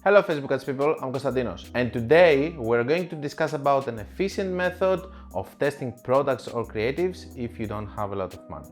Hello Facebook ads people, I'm Konstantinos, and today we're going to discuss about an efficient method of testing products or creatives if you don't have a lot of money.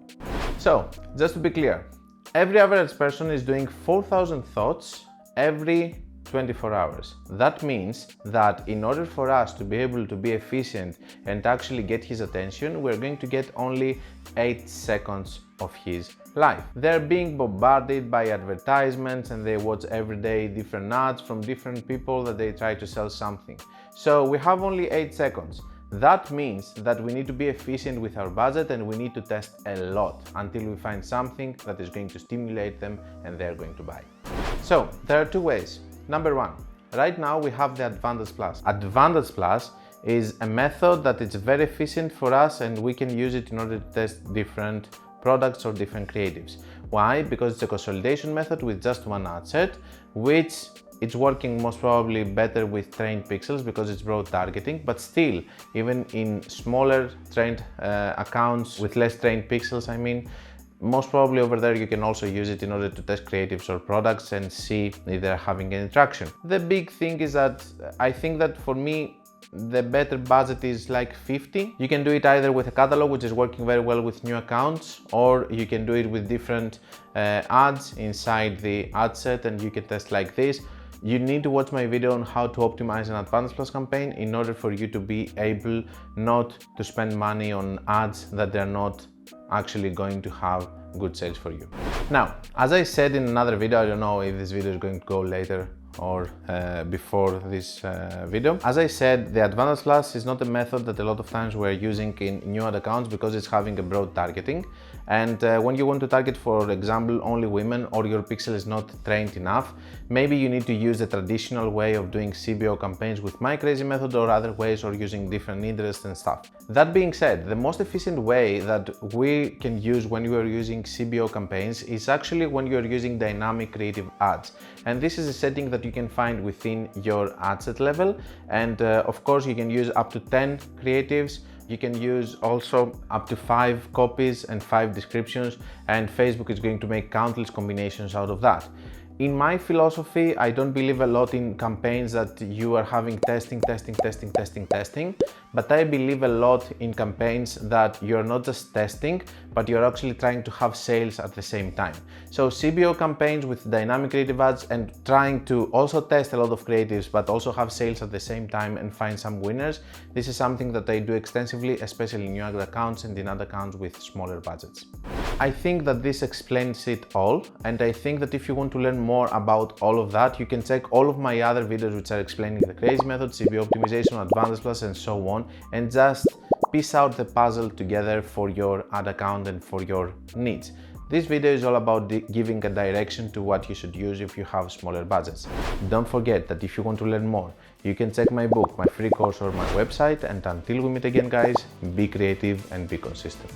So, just to be clear, every average person is doing 4,000 thoughts every 24 hours. That means that in order for us to be able to be efficient and actually get his attention, we're going to get only 8 seconds of his life. They're being bombarded by advertisements and they watch every day different ads from different people that they try to sell something. So we have only 8 seconds. That means that we need to be efficient with our budget and we need to test a lot until we find something that is going to stimulate them and they're going to buy. So there are two ways. Number one, right now we have the Advantage Plus. Advantage Plus is a method that is very efficient for us and we can use it in order to test different products or different creatives. Why? Because it's a consolidation method with just one ad set, which it's working most probably better with trained pixels because it's broad targeting, but still, even in smaller trained accounts with less trained pixels, most probably over there you can also use it in order to test creatives or products and see if they're having any traction. The big thing is that I think that for me, the better budget is like 50. You can do it either with a catalog, which is working very well with new accounts, or you can do it with different ads inside the ad set and you can test like this. You need to watch my video on how to optimize an Advantage Plus campaign in order for you to be able not to spend money on ads that they're not actually going to have good sales for you. Now, as I said in another video, I don't know if this video is going to go later or before this video. As I said, the Advantage Plus is not a method that a lot of times we're using in new ad accounts because it's having a broad targeting. And when you want to target, for example, only women or your pixel is not trained enough, maybe you need to use the traditional way of doing CBO campaigns with my crazy method or other ways or using different interests and stuff. That being said, the most efficient way that we can use when you are using CBO campaigns is actually when you are using dynamic creative ads. And this is a setting that you can find within your ad set level. And of course, you can use up to 10 creatives. You can use also up to 5 copies and 5 descriptions, and Facebook is going to make countless combinations out of that. In my philosophy, I don't believe a lot in campaigns that you are having testing, but I believe a lot in campaigns that you're not just testing, but you're actually trying to have sales at the same time. So CBO campaigns with dynamic creative ads and trying to also test a lot of creatives, but also have sales at the same time and find some winners. This is something that I do extensively, especially in new ad accounts and in ad accounts with smaller budgets. I think that this explains it all, and I think that if you want to learn more about all of that, you can check all of my other videos which are explaining the crazy method, CBO optimization, Advantage Plus and so on, and just piece out the puzzle together for your ad account and for your needs. This video is all about giving a direction to what you should use if you have smaller budgets. Don't forget that if you want to learn more, you can check my book, my free course or my website, and until we meet again guys, be creative and be consistent.